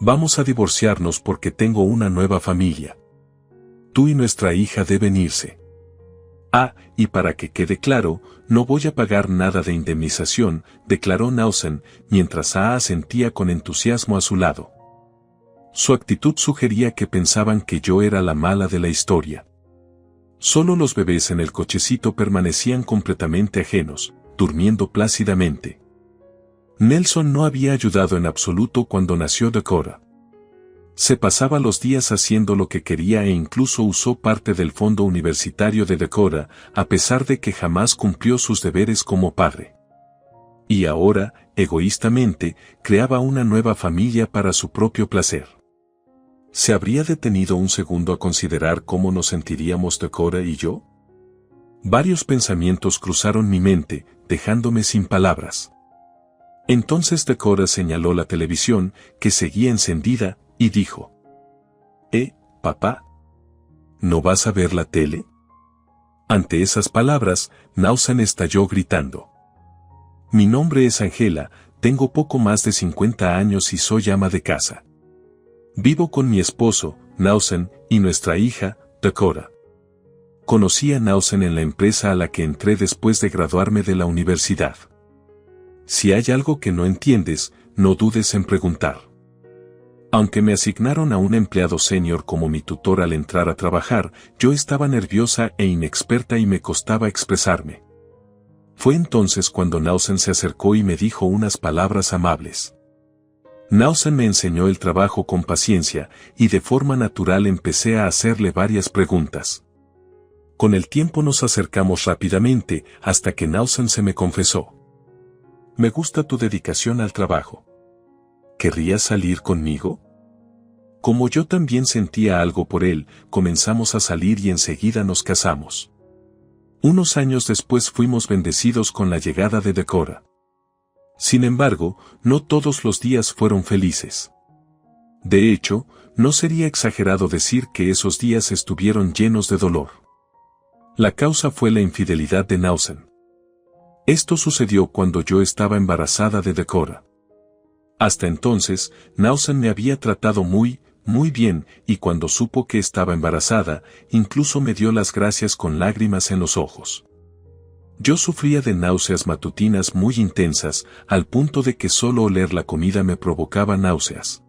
Vamos a divorciarnos porque tengo una nueva familia. Tú y nuestra hija deben irse. Ah, y para que quede claro, no voy a pagar nada de indemnización, declaró Nausen, mientras A asentía con entusiasmo a su lado. Su actitud sugería que pensaban que yo era la mala de la historia. Solo los bebés en el cochecito permanecían completamente ajenos, durmiendo plácidamente. Nelson no había ayudado en absoluto cuando nació Dakota. Se pasaba los días haciendo lo que quería e incluso usó parte del fondo universitario de Dakota, a pesar de que jamás cumplió sus deberes como padre. Y ahora, egoístamente, creaba una nueva familia para su propio placer. ¿Se habría detenido un segundo a considerar cómo nos sentiríamos Dakota y yo? Varios pensamientos cruzaron mi mente, dejándome sin palabras. Entonces Dakota señaló la televisión, que seguía encendida, y dijo: papá, ¿no vas a ver la tele? Ante esas palabras, Nausen estalló gritando. Mi nombre es Angela, tengo poco más de 50 años y soy ama de casa. Vivo con mi esposo, Nausen, y nuestra hija, Dakota. Conocí a Nausen en la empresa a la que entré después de graduarme de la universidad. Si hay algo que no entiendes, no dudes en preguntar. Aunque me asignaron a un empleado senior como mi tutor al entrar a trabajar, yo estaba nerviosa e inexperta y me costaba expresarme. Fue entonces cuando Nausen se acercó y me dijo unas palabras amables. Nausen me enseñó el trabajo con paciencia, y de forma natural empecé a hacerle varias preguntas. Con el tiempo nos acercamos rápidamente, hasta que Nausen se me confesó: me gusta tu dedicación al trabajo. ¿Querrías salir conmigo? Como yo también sentía algo por él, comenzamos a salir y enseguida nos casamos. Unos años después fuimos bendecidos con la llegada de Dakota. Sin embargo, no todos los días fueron felices. De hecho, no sería exagerado decir que esos días estuvieron llenos de dolor. La causa fue la infidelidad de Nausen. Esto sucedió cuando yo estaba embarazada de Dakota. Hasta entonces, Nausen me había tratado muy bien, y cuando supo que estaba embarazada, incluso me dio las gracias con lágrimas en los ojos. Yo sufría de náuseas matutinas muy intensas, al punto de que solo oler la comida me provocaba náuseas.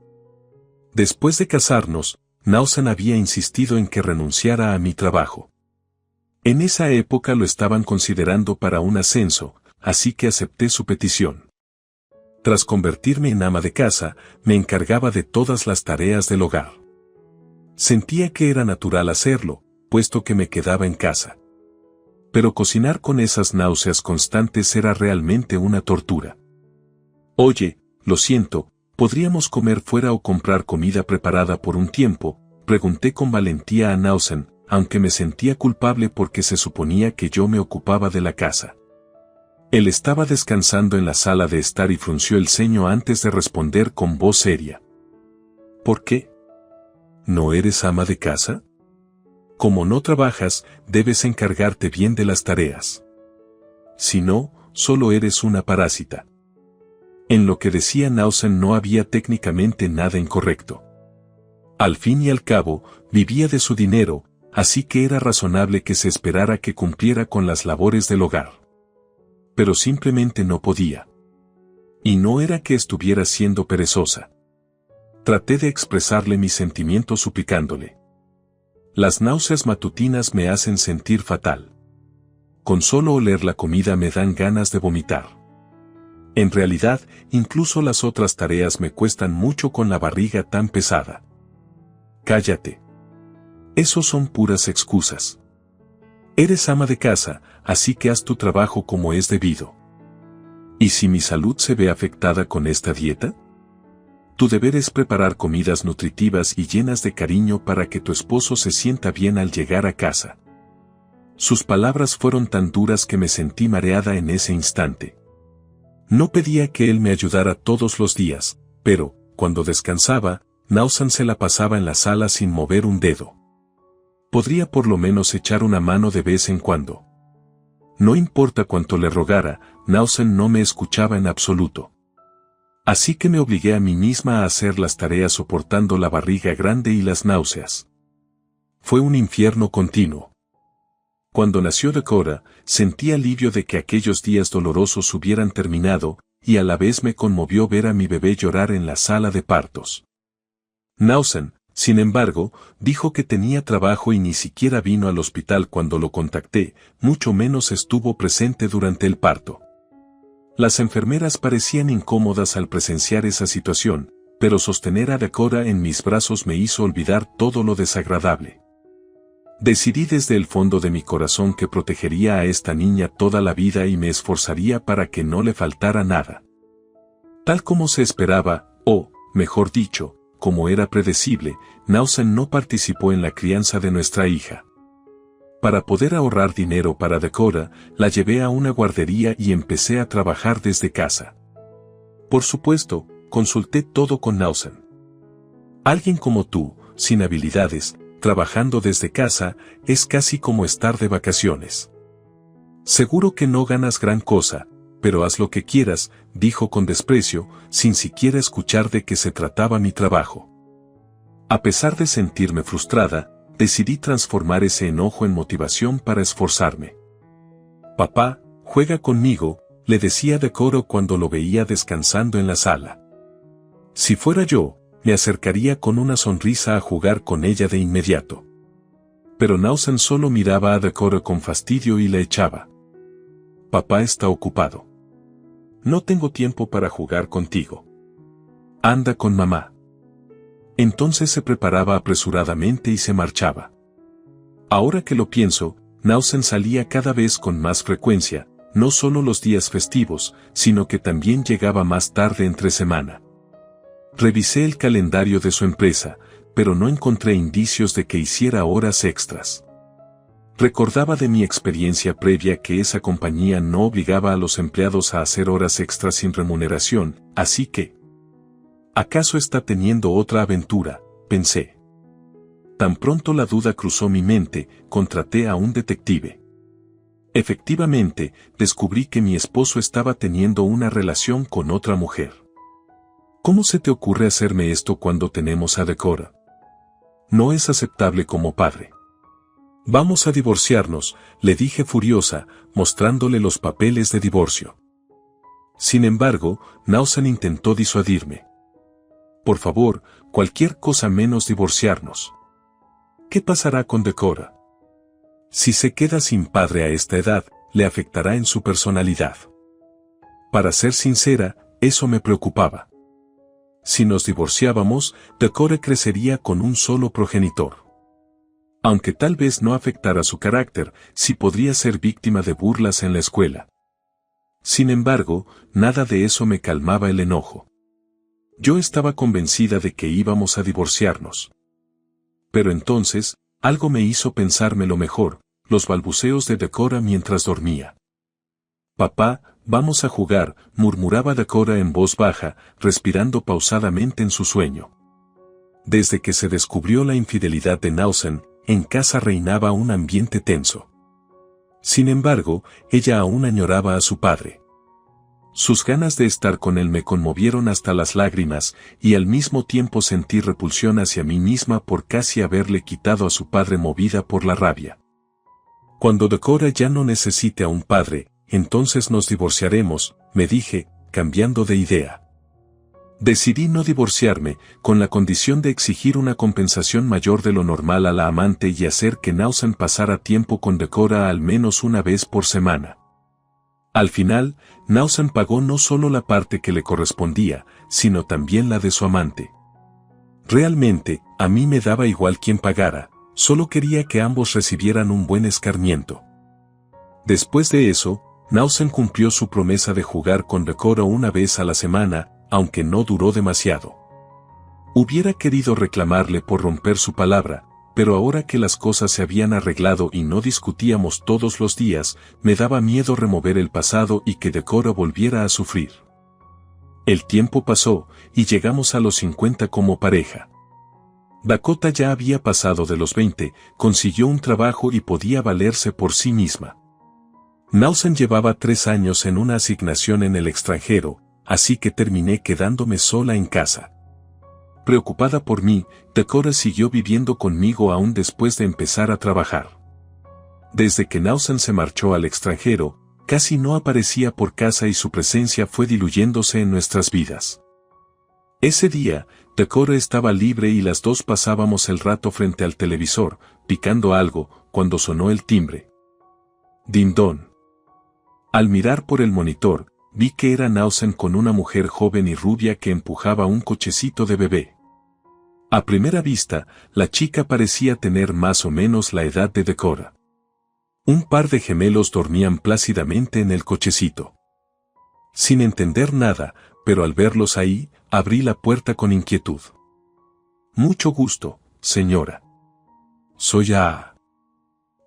Después de casarnos, Nausen había insistido en que renunciara a mi trabajo. En esa época lo estaban considerando para un ascenso, así que acepté su petición. Tras convertirme en ama de casa, me encargaba de todas las tareas del hogar. Sentía que era natural hacerlo, puesto que me quedaba en casa. Pero cocinar con esas náuseas constantes era realmente una tortura. Oye, lo siento, ¿podríamos comer fuera o comprar comida preparada por un tiempo?, pregunté con valentía a Nausen, aunque me sentía culpable porque se suponía que yo me ocupaba de la casa. Él estaba descansando en la sala de estar y frunció el ceño antes de responder con voz seria. ¿Por qué? ¿No eres ama de casa? Como no trabajas, debes encargarte bien de las tareas. Si no, solo eres una parásita. En lo que decía Nausen no había técnicamente nada incorrecto. Al fin y al cabo, vivía de su dinero, así que era razonable que se esperara que cumpliera con las labores del hogar. Pero simplemente no podía. Y no era que estuviera siendo perezosa. Traté de expresarle mis sentimientos suplicándole. Las náuseas matutinas me hacen sentir fatal. Con solo oler la comida me dan ganas de vomitar. En realidad, incluso las otras tareas me cuestan mucho con la barriga tan pesada. Cállate. Esos son puras excusas. Eres ama de casa, así que haz tu trabajo como es debido. ¿Y si mi salud se ve afectada con esta dieta? Tu deber es preparar comidas nutritivas y llenas de cariño para que tu esposo se sienta bien al llegar a casa. Sus palabras fueron tan duras que me sentí mareada en ese instante. No pedía que él me ayudara todos los días, pero, cuando descansaba, Nausen se la pasaba en la sala sin mover un dedo. Podría por lo menos echar una mano de vez en cuando. No importa cuánto le rogara, Nausen no me escuchaba en absoluto. Así que me obligué a mí misma a hacer las tareas soportando la barriga grande y las náuseas. Fue un infierno continuo. Cuando nació Dakota, sentí alivio de que aquellos días dolorosos hubieran terminado, y a la vez me conmovió ver a mi bebé llorar en la sala de partos. Nausen, sin embargo, dijo que tenía trabajo y ni siquiera vino al hospital cuando lo contacté, mucho menos estuvo presente durante el parto. Las enfermeras parecían incómodas al presenciar esa situación, pero sostener a Dakota en mis brazos me hizo olvidar todo lo desagradable. Decidí desde el fondo de mi corazón que protegería a esta niña toda la vida y me esforzaría para que no le faltara nada. Tal como se esperaba, o, mejor dicho, como era predecible, Nausen no participó en la crianza de nuestra hija. Para poder ahorrar dinero para Dakota, la llevé a una guardería y empecé a trabajar desde casa. Por supuesto, consulté todo con Nausen. Alguien como tú, sin habilidades, trabajando desde casa, es casi como estar de vacaciones. Seguro que no ganas gran cosa, pero haz lo que quieras, dijo con desprecio, sin siquiera escuchar de qué se trataba mi trabajo. A pesar de sentirme frustrada, decidí transformar ese enojo en motivación para esforzarme. Papá, juega conmigo, le decía Dakota cuando lo veía descansando en la sala. Si fuera yo, me acercaría con una sonrisa a jugar con ella de inmediato. Pero Nausen solo miraba a Dakota con fastidio y la echaba. Papá está ocupado. No tengo tiempo para jugar contigo. Anda con mamá. Entonces se preparaba apresuradamente y se marchaba. Ahora que lo pienso, Nausen salía cada vez con más frecuencia, no solo los días festivos, sino que también llegaba más tarde entre semana. Revisé el calendario de su empresa, pero no encontré indicios de que hiciera horas extras. Recordaba de mi experiencia previa que esa compañía no obligaba a los empleados a hacer horas extras sin remuneración, así que... ¿acaso está teniendo otra aventura?, pensé. Tan pronto la duda cruzó mi mente, contraté a un detective. Efectivamente, descubrí que mi esposo estaba teniendo una relación con otra mujer. ¿Cómo se te ocurre hacerme esto cuando tenemos a Dakota? No es aceptable como padre. Vamos a divorciarnos, le dije furiosa, mostrándole los papeles de divorcio. Sin embargo, Nausen intentó disuadirme. Por favor, cualquier cosa menos divorciarnos. ¿Qué pasará con Dakota? Si se queda sin padre a esta edad, le afectará en su personalidad. Para ser sincera, eso me preocupaba. Si nos divorciábamos, Dakota crecería con un solo progenitor. Aunque tal vez no afectara su carácter, sí podría ser víctima de burlas en la escuela. Sin embargo, nada de eso me calmaba el enojo. Yo estaba convencida de que íbamos a divorciarnos. Pero entonces, algo me hizo pensarme lo mejor, los balbuceos de Dakota mientras dormía. Papá, vamos a jugar, murmuraba Dakota en voz baja, respirando pausadamente en su sueño. Desde que se descubrió la infidelidad de Nausen, en casa reinaba un ambiente tenso. Sin embargo, ella aún añoraba a su padre. Sus ganas de estar con él me conmovieron hasta las lágrimas, y al mismo tiempo sentí repulsión hacia mí misma por casi haberle quitado a su padre movida por la rabia. Cuando Dakota ya no necesite a un padre, entonces nos divorciaremos, me dije, cambiando de idea. Decidí no divorciarme, con la condición de exigir una compensación mayor de lo normal a la amante y hacer que Nausen pasara tiempo con Dakota al menos una vez por semana. Al final, Nausen pagó no solo la parte que le correspondía, sino también la de su amante. Realmente, a mí me daba igual quién pagara, solo quería que ambos recibieran un buen escarmiento. Después de eso, Nausen cumplió su promesa de jugar con Dakota una vez a la semana, aunque no duró demasiado. Hubiera querido reclamarle por romper su palabra, pero ahora que las cosas se habían arreglado y no discutíamos todos los días, me daba miedo remover el pasado y que Dakota volviera a sufrir. El tiempo pasó, y llegamos a los 50 como pareja. Dakota ya había pasado de los 20, consiguió un trabajo y podía valerse por sí misma. Nausen llevaba 3 años en una asignación en el extranjero, así que terminé quedándome sola en casa. Preocupada por mí, Dakota siguió viviendo conmigo aún después de empezar a trabajar. Desde que Nausan se marchó al extranjero, casi no aparecía por casa y su presencia fue diluyéndose en nuestras vidas. Ese día, Dakota estaba libre y las dos pasábamos el rato frente al televisor, picando algo, cuando sonó el timbre. Din-don. Al mirar por el monitor, vi que era Nausan con una mujer joven y rubia que empujaba un cochecito de bebé. A primera vista, la chica parecía tener más o menos la edad de Dakota. Un par de gemelos dormían plácidamente en el cochecito. Sin entender nada, pero al verlos ahí, abrí la puerta con inquietud. Mucho gusto, señora. Soy A.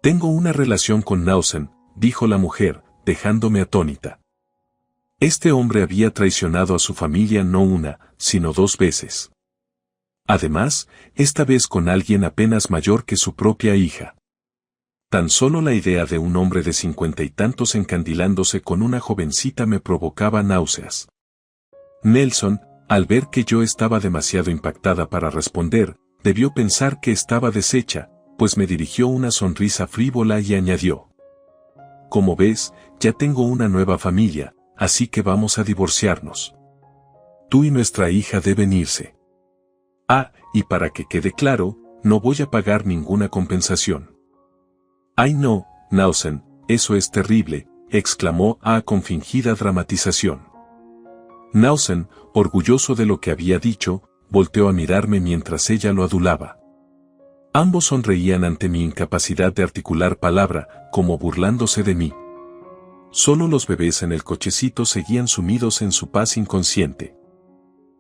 Tengo una relación con Nausan, dijo la mujer, dejándome atónita. Este hombre había traicionado a su familia no una, sino 2 veces. Además, esta vez con alguien apenas mayor que su propia hija. Tan solo la idea de un hombre de 50 y tantos encandilándose con una jovencita me provocaba náuseas. Nelson, al ver que yo estaba demasiado impactada para responder, debió pensar que estaba deshecha, pues me dirigió una sonrisa frívola y añadió: Como ves, ya tengo una nueva familia, así que vamos a divorciarnos. Tú y nuestra hija deben irse. Ah, y para que quede claro, no voy a pagar ninguna compensación. Ay no, Nausan, eso es terrible, exclamó A con fingida dramatización. Nausan, orgulloso de lo que había dicho, volteó a mirarme mientras ella lo adulaba. Ambos sonreían ante mi incapacidad de articular palabra, como burlándose de mí. Solo los bebés en el cochecito seguían sumidos en su paz inconsciente.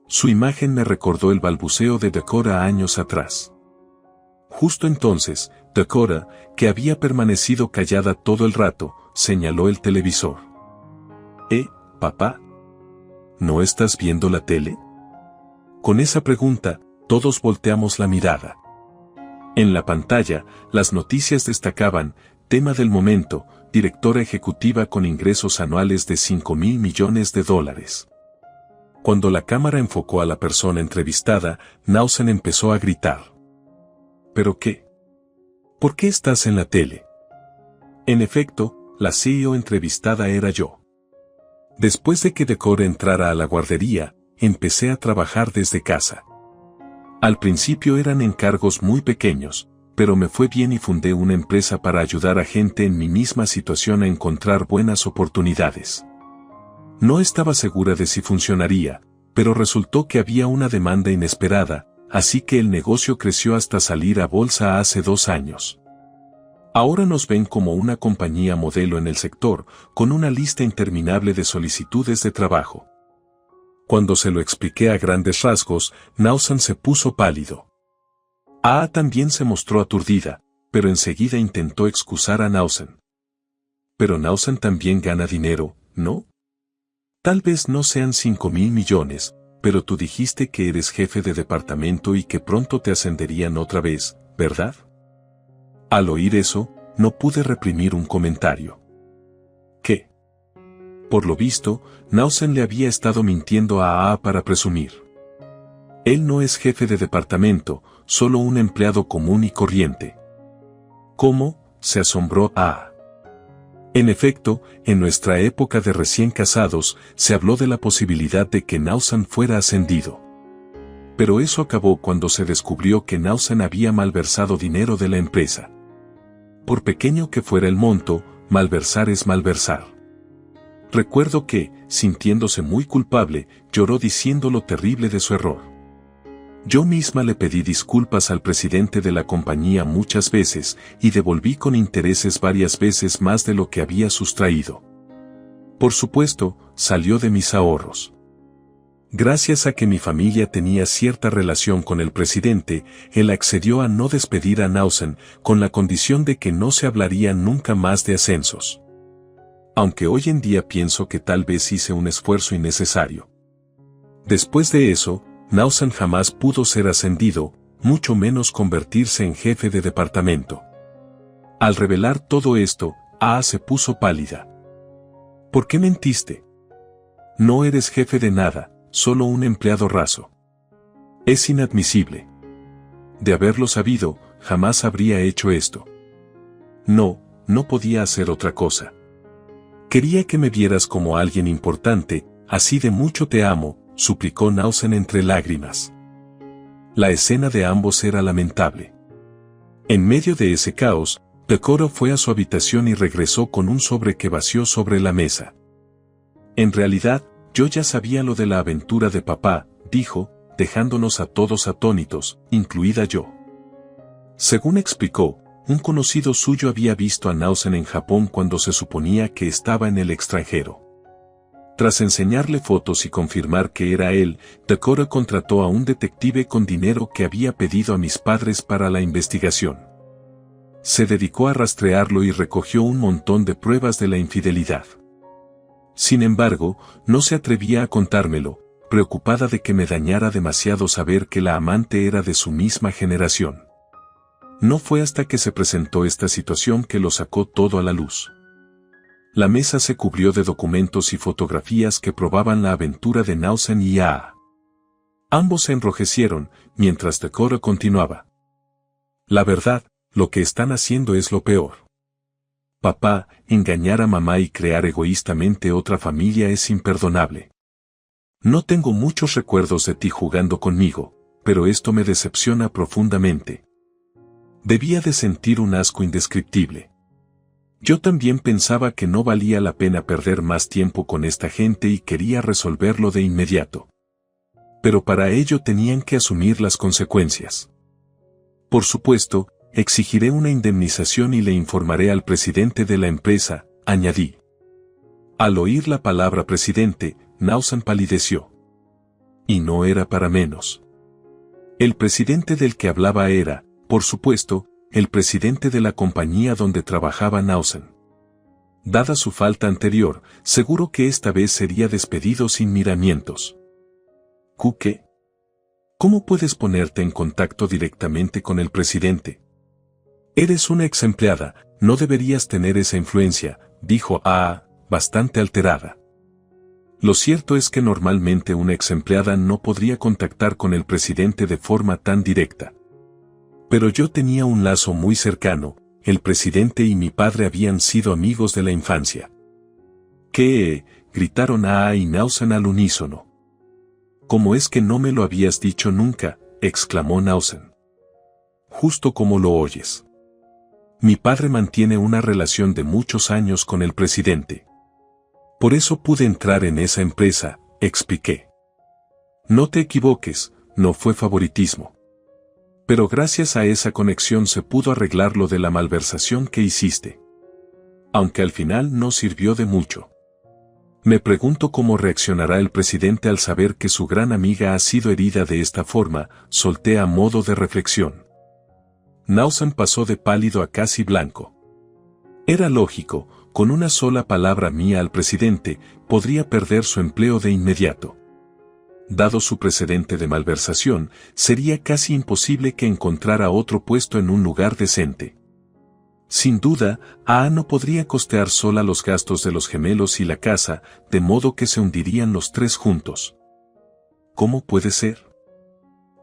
Su imagen me recordó el balbuceo de Dakota años atrás. Justo entonces, Dakota, que había permanecido callada todo el rato, señaló el televisor. Papá? ¿No estás viendo la tele? Con esa pregunta, todos volteamos la mirada. En la pantalla, las noticias destacaban: tema del momento, directora ejecutiva con ingresos anuales de $5,000 millones. Cuando la cámara enfocó a la persona entrevistada, Nausan empezó a gritar. ¿Pero qué? ¿Por qué estás en la tele? En efecto, la CEO entrevistada era yo. Después de que Dakota entrara a la guardería, empecé a trabajar desde casa. Al principio eran encargos muy pequeños, pero me fue bien y fundé una empresa para ayudar a gente en mi misma situación a encontrar buenas oportunidades. No estaba segura de si funcionaría, pero resultó que había una demanda inesperada, así que el negocio creció hasta salir a bolsa hace 2 años. Ahora nos ven como una compañía modelo en el sector, con una lista interminable de solicitudes de trabajo. Cuando se lo expliqué a grandes rasgos, Nausan se puso pálido. A también se mostró aturdida, pero enseguida intentó excusar a Nausan. Pero Nausan también gana dinero, ¿no? Tal vez no sean $5,000 millones, pero tú dijiste que eres jefe de departamento y que pronto te ascenderían otra vez, ¿verdad? Al oír eso, no pude reprimir un comentario. ¿Qué? Por lo visto, Nausan le había estado mintiendo a A para presumir. Él no es jefe de departamento, solo un empleado común y corriente. ¿Cómo?, se asombró A. En efecto, en nuestra época de recién casados, se habló de la posibilidad de que Nausan fuera ascendido. Pero eso acabó cuando se descubrió que Nausan había malversado dinero de la empresa. Por pequeño que fuera el monto, malversar es malversar. Recuerdo que, sintiéndose muy culpable, lloró diciendo lo terrible de su error. Yo misma le pedí disculpas al presidente de la compañía muchas veces y devolví con intereses varias veces más de lo que había sustraído. Por supuesto, salió de mis ahorros. Gracias a que mi familia tenía cierta relación con el presidente, él accedió a no despedir a Nausan con la condición de que no se hablaría nunca más de ascensos. Aunque hoy en día pienso que tal vez hice un esfuerzo innecesario. Después de eso, Nausan jamás pudo ser ascendido, mucho menos convertirse en jefe de departamento. Al revelar todo esto, A se puso pálida. ¿Por qué mentiste? No eres jefe de nada, solo un empleado raso. Es inadmisible. De haberlo sabido, jamás habría hecho esto. No, no podía hacer otra cosa. Quería que me vieras como alguien importante, así de mucho te amo, suplicó Nausen entre lágrimas. La escena de ambos era lamentable. En medio de ese caos, Pecoro fue a su habitación y regresó con un sobre que vació sobre la mesa. En realidad, yo ya sabía lo de la aventura de papá, dijo, dejándonos a todos atónitos, incluida yo. Según explicó, un conocido suyo había visto a Nausen en Japón cuando se suponía que estaba en el extranjero. Tras enseñarle fotos y confirmar que era él, Pecoro contrató a un detective con dinero que había pedido a mis padres para la investigación. Se dedicó a rastrearlo y recogió un montón de pruebas de la infidelidad. Sin embargo, no se atrevía a contármelo, preocupada de que me dañara demasiado saber que la amante era de su misma generación. No fue hasta que se presentó esta situación que lo sacó todo a la luz. La mesa se cubrió de documentos y fotografías que probaban la aventura de Nausen y Aa. Ambos se enrojecieron, mientras Pecoro continuaba. La verdad, lo que están haciendo es lo peor. Papá, engañar a mamá y crear egoístamente otra familia es imperdonable. No tengo muchos recuerdos de ti jugando conmigo, pero esto me decepciona profundamente. Debía de sentir un asco indescriptible. Yo también pensaba que no valía la pena perder más tiempo con esta gente y quería resolverlo de inmediato. Pero para ello tenían que asumir las consecuencias. Por supuesto, exigiré una indemnización y le informaré al presidente de la empresa, añadí. Al oír la palabra presidente, Nausen palideció. Y no era para menos. El presidente del que hablaba era, por supuesto, el presidente de la compañía donde trabajaba Nausen. Dada su falta anterior, seguro que esta vez sería despedido sin miramientos. ¿Qué? ¿Cómo puedes ponerte en contacto directamente con el presidente? Eres una ex empleada, no deberías tener esa influencia, dijo Aa, bastante alterada. Lo cierto es que normalmente una ex empleada no podría contactar con el presidente de forma tan directa. Pero yo tenía un lazo muy cercano, el presidente y mi padre habían sido amigos de la infancia. ¿Qué? Gritaron Aa y Nausen al unísono. ¿Cómo es que no me lo habías dicho nunca? Exclamó Nausen. Justo como lo oyes. Mi padre mantiene una relación de muchos años con el presidente. Por eso pude entrar en esa empresa, expliqué. No te equivoques, no fue favoritismo. Pero gracias a esa conexión se pudo arreglar lo de la malversación que hiciste. Aunque al final no sirvió de mucho. Me pregunto cómo reaccionará el presidente al saber que su gran amiga ha sido herida de esta forma, solté a modo de reflexión. Nausen pasó de pálido a casi blanco. Era lógico, con una sola palabra mía al presidente, podría perder su empleo de inmediato. Dado su precedente de malversación, sería casi imposible que encontrara otro puesto en un lugar decente. Sin duda, Aa no podría costear sola los gastos de los gemelos y la casa, de modo que se hundirían los tres juntos. ¿Cómo puede ser?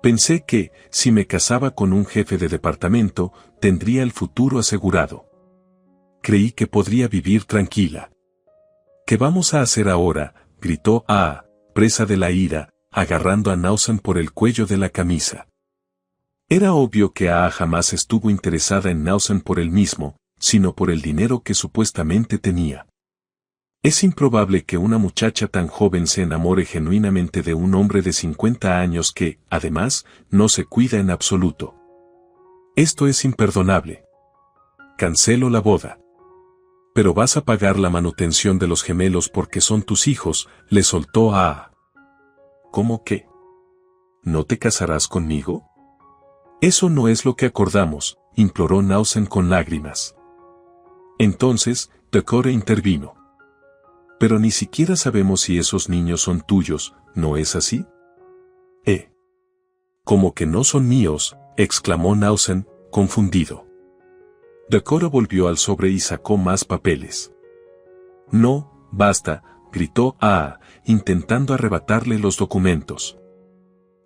Pensé que, si me casaba con un jefe de departamento, tendría el futuro asegurado. Creí que podría vivir tranquila. ¿Qué vamos a hacer ahora?, gritó Aa, presa de la ira, agarrando a Nausen por el cuello de la camisa. Era obvio que Aa jamás estuvo interesada en Nausen por él mismo, sino por el dinero que supuestamente tenía. Es improbable que una muchacha tan joven se enamore genuinamente de un hombre de 50 años que, además, no se cuida en absoluto. Esto es imperdonable. Cancelo la boda. Pero vas a pagar la manutención de los gemelos porque son tus hijos, le soltó Aa. ¿Cómo que? ¿No te casarás conmigo? Eso no es lo que acordamos, imploró Nausen con lágrimas. Entonces, Pecoro intervino. Pero ni siquiera sabemos si esos niños son tuyos, ¿no es así? ¿Cómo que no son míos?, exclamó Nausen, confundido. Pecoro volvió al sobre y sacó más papeles. No, basta, gritó A, intentando arrebatarle los documentos.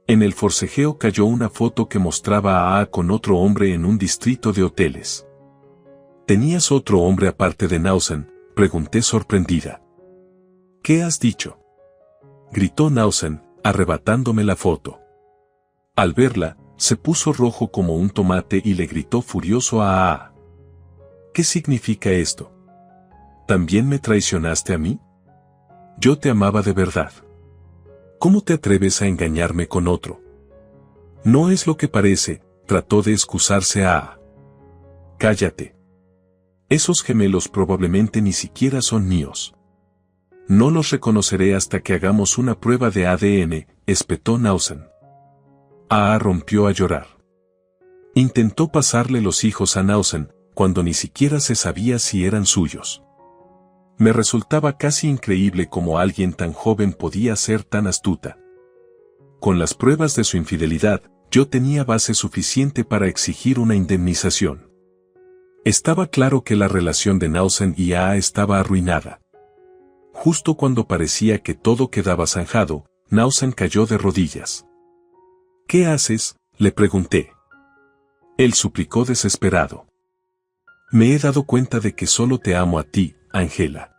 En el forcejeo cayó una foto que mostraba a con otro hombre en un distrito de hoteles. ¿Tenías otro hombre aparte de Nausen?, pregunté sorprendida. ¿Qué has dicho?, gritó Nausen, arrebatándome la foto. Al verla, se puso rojo como un tomate y le gritó furioso a A. ¿Qué significa esto? ¿También me traicionaste a mí? Yo te amaba de verdad. ¿Cómo te atreves a engañarme con otro? No es lo que parece, trató de excusarse A. Cállate. Esos gemelos probablemente ni siquiera son míos. No los reconoceré hasta que hagamos una prueba de ADN, espetó Nausen. A rompió a llorar. Intentó pasarle los hijos a Nausen, cuando ni siquiera se sabía si eran suyos. Me resultaba casi increíble cómo alguien tan joven podía ser tan astuta. Con las pruebas de su infidelidad, yo tenía base suficiente para exigir una indemnización. Estaba claro que la relación de Nausen y A estaba arruinada. Justo cuando parecía que todo quedaba zanjado, Nausen cayó de rodillas. ¿Qué haces?, le pregunté. Él suplicó desesperado. Me he dado cuenta de que solo te amo a ti, Angela.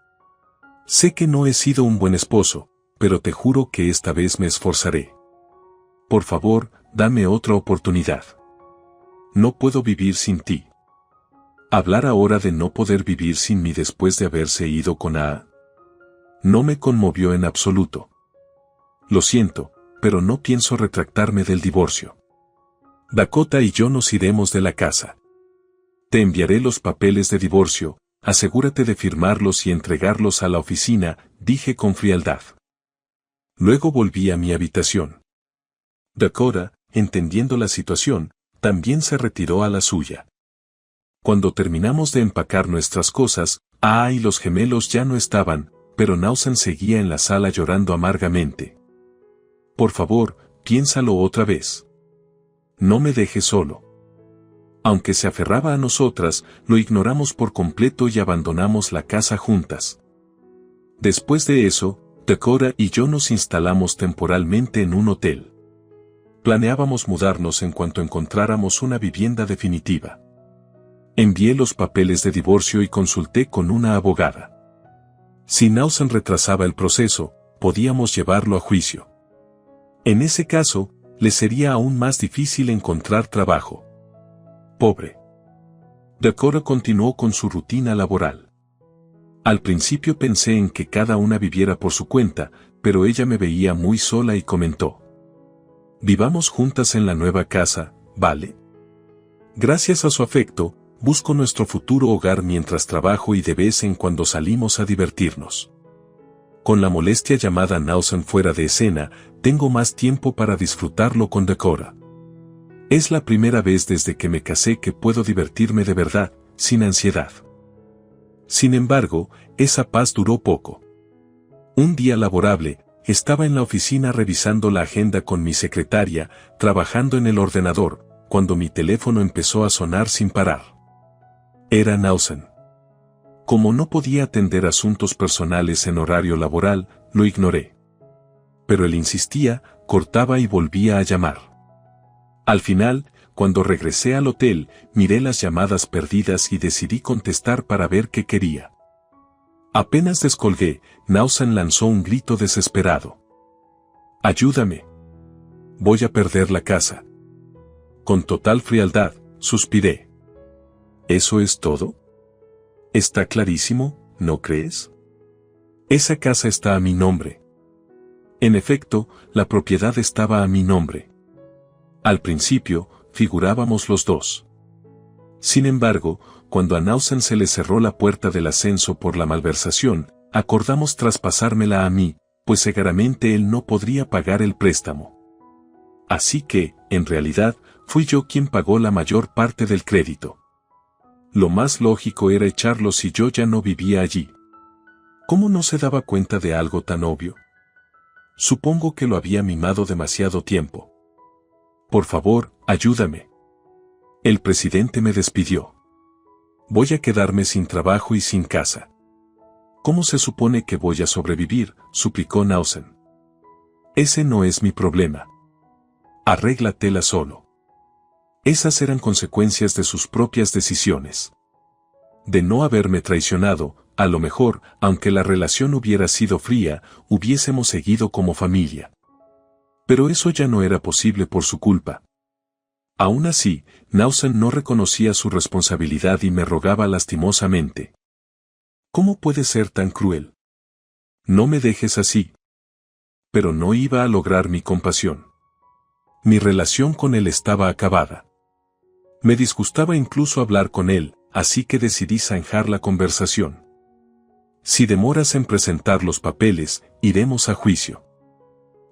Sé que no he sido un buen esposo, pero te juro que esta vez me esforzaré. Por favor, dame otra oportunidad. No puedo vivir sin ti. Hablar ahora de no poder vivir sin mí después de haberse ido con A. No me conmovió en absoluto. Lo siento, pero no pienso retractarme del divorcio. Dakota y yo nos iremos de la casa. Te enviaré los papeles de divorcio, asegúrate de firmarlos y entregarlos a la oficina, dije con frialdad. Luego volví a mi habitación. Dakota, entendiendo la situación, también se retiró a la suya. Cuando terminamos de empacar nuestras cosas, A y los gemelos ya no estaban, pero Nausen seguía en la sala llorando amargamente. Por favor, piénsalo otra vez. No me dejes solo. Aunque se aferraba a nosotras, lo ignoramos por completo y abandonamos la casa juntas. Después de eso, Dakota y yo nos instalamos temporalmente en un hotel. Planeábamos mudarnos en cuanto encontráramos una vivienda definitiva. Envié los papeles de divorcio y consulté con una abogada. Si Nausen retrasaba el proceso, podíamos llevarlo a juicio. En ese caso, le sería aún más difícil encontrar trabajo. Pobre. Dakota continuó con su rutina laboral. Al principio pensé en que cada una viviera por su cuenta, pero ella me veía muy sola y comentó. Vivamos juntas en la nueva casa, ¿vale? Gracias a su afecto, busco nuestro futuro hogar mientras trabajo y de vez en cuando salimos a divertirnos. Con la molestia llamada Nausen fuera de escena, tengo más tiempo para disfrutarlo con Dakota. Es la primera vez desde que me casé que puedo divertirme de verdad, sin ansiedad. Sin embargo, esa paz duró poco. Un día laborable, estaba en la oficina revisando la agenda con mi secretaria, trabajando en el ordenador, cuando mi teléfono empezó a sonar sin parar. Era Nausen. Como no podía atender asuntos personales en horario laboral, lo ignoré. Pero él insistía, cortaba y volvía a llamar. Al final, cuando regresé al hotel, miré las llamadas perdidas y decidí contestar para ver qué quería. Apenas descolgué, Nausen lanzó un grito desesperado. ¡Ayúdame! Voy a perder la casa. Con total frialdad, suspiré. ¿Eso es todo? Está clarísimo, ¿no crees? Esa casa está a mi nombre. En efecto, la propiedad estaba a mi nombre. Al principio, figurábamos los dos. Sin embargo, cuando a Nausen se le cerró la puerta del ascenso por la malversación, acordamos traspasármela a mí, pues seguramente él no podría pagar el préstamo. Así que, en realidad, fui yo quien pagó la mayor parte del crédito. Lo más lógico era echarlo si yo ya no vivía allí. ¿Cómo no se daba cuenta de algo tan obvio? Supongo que lo había mimado demasiado tiempo. Por favor, ayúdame. El presidente me despidió. Voy a quedarme sin trabajo y sin casa. ¿Cómo se supone que voy a sobrevivir?, suplicó Nausen. Ese no es mi problema. Arréglatela solo. Esas eran consecuencias de sus propias decisiones. De no haberme traicionado, a lo mejor, aunque la relación hubiera sido fría, hubiésemos seguido como familia. Pero eso ya no era posible por su culpa. Aún así, Nausen no reconocía su responsabilidad y me rogaba lastimosamente. ¿Cómo puedes ser tan cruel? No me dejes así. Pero no iba a lograr mi compasión. Mi relación con él estaba acabada. Me disgustaba incluso hablar con él, así que decidí zanjar la conversación. Si demoras en presentar los papeles, iremos a juicio.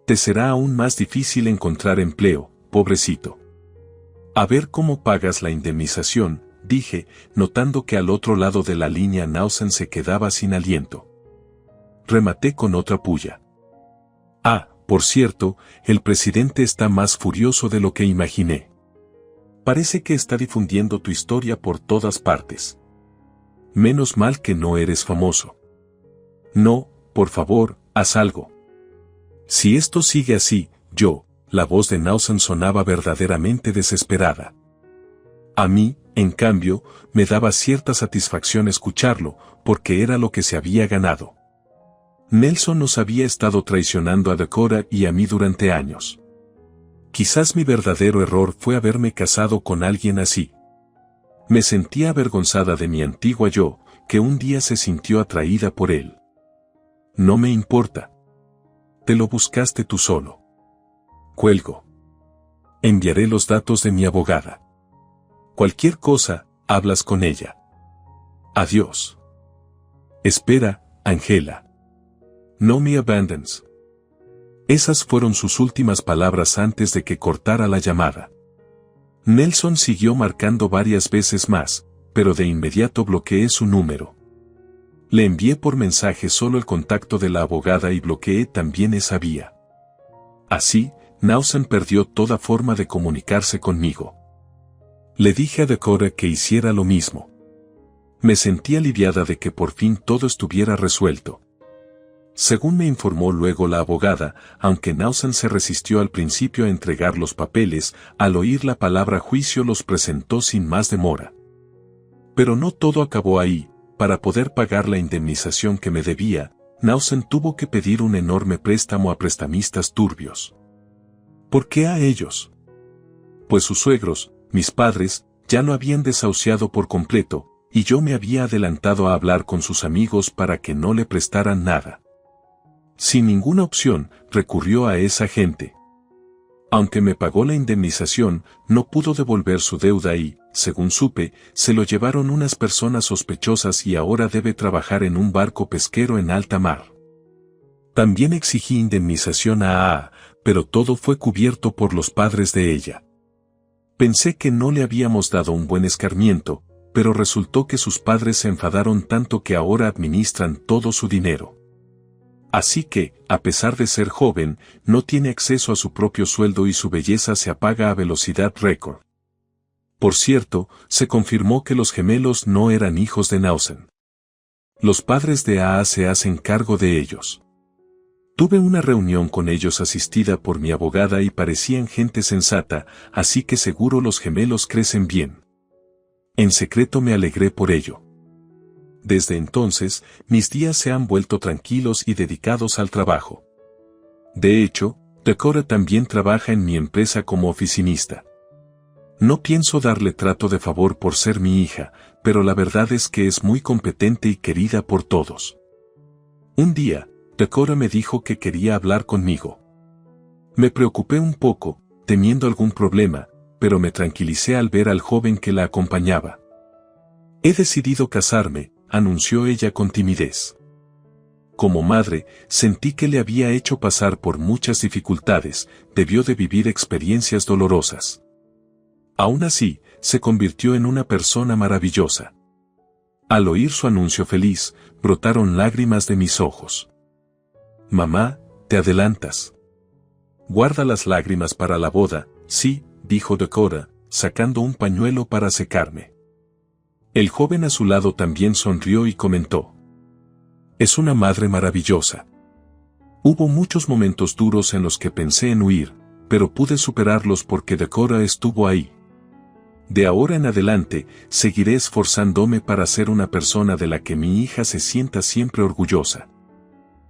Te será aún más difícil encontrar empleo, pobrecito. A ver cómo pagas la indemnización, dije, notando que al otro lado de la línea Nausen se quedaba sin aliento. Rematé con otra puya. Ah, por cierto, el presidente está más furioso de lo que imaginé. Parece que está difundiendo tu historia por todas partes. Menos mal que no eres famoso. No, por favor, haz algo. Si esto sigue así, la voz de Nausen sonaba verdaderamente desesperada. A mí, en cambio, me daba cierta satisfacción escucharlo, porque era lo que se había ganado. Nelson nos había estado traicionando a Dakota y a mí durante años. Quizás mi verdadero error fue haberme casado con alguien así. Me sentía avergonzada de mi antigua yo, que un día se sintió atraída por él. No me importa. Te lo buscaste tú solo. Cuelgo. Enviaré los datos de mi abogada. Cualquier cosa, hablas con ella. Adiós. Espera, Angela. No me abandons. Esas fueron sus últimas palabras antes de que cortara la llamada. Nelson siguió marcando varias veces más, pero de inmediato bloqueé su número. Le envié por mensaje solo el contacto de la abogada y bloqueé también esa vía. Así, Nausen perdió toda forma de comunicarse conmigo. Le dije a Dakota que hiciera lo mismo. Me sentí aliviada de que por fin todo estuviera resuelto. Según me informó luego la abogada, aunque Nausen se resistió al principio a entregar los papeles, al oír la palabra juicio los presentó sin más demora. Pero no todo acabó ahí. Para poder pagar la indemnización que me debía, Nausen tuvo que pedir un enorme préstamo a prestamistas turbios. ¿Por qué a ellos? Pues sus suegros, mis padres, ya lo habían desahuciado por completo, y yo me había adelantado a hablar con sus amigos para que no le prestaran nada. Sin ninguna opción, recurrió a esa gente. Aunque me pagó la indemnización, no pudo devolver su deuda y, según supe, se lo llevaron unas personas sospechosas y ahora debe trabajar en un barco pesquero en alta mar. También exigí indemnización a AA, pero todo fue cubierto por los padres de ella. Pensé que no le habíamos dado un buen escarmiento, pero resultó que sus padres se enfadaron tanto que ahora administran todo su dinero. Así que, a pesar de ser joven, no tiene acceso a su propio sueldo y su belleza se apaga a velocidad récord. Por cierto, se confirmó que los gemelos no eran hijos de Nausen. Los padres de AA se hacen cargo de ellos. Tuve una reunión con ellos asistida por mi abogada y parecían gente sensata, así que seguro los gemelos crecen bien. En secreto me alegré por ello. Desde entonces, mis días se han vuelto tranquilos y dedicados al trabajo. De hecho, Dakota también trabaja en mi empresa como oficinista. No pienso darle trato de favor por ser mi hija, pero la verdad es que es muy competente y querida por todos. Un día, Dakota me dijo que quería hablar conmigo. Me preocupé un poco, temiendo algún problema, pero me tranquilicé al ver al joven que la acompañaba. He decidido casarme, anunció ella con timidez. Como madre, sentí que le había hecho pasar por muchas dificultades, debió de vivir experiencias dolorosas. Aún así, se convirtió en una persona maravillosa. Al oír su anuncio feliz, brotaron lágrimas de mis ojos. Mamá, te adelantas. Guarda las lágrimas para la boda, sí, dijo Dakota, sacando un pañuelo para secarme. El joven a su lado también sonrió y comentó. Es una madre maravillosa. Hubo muchos momentos duros en los que pensé en huir, pero pude superarlos porque Dakota estuvo ahí. De ahora en adelante, seguiré esforzándome para ser una persona de la que mi hija se sienta siempre orgullosa.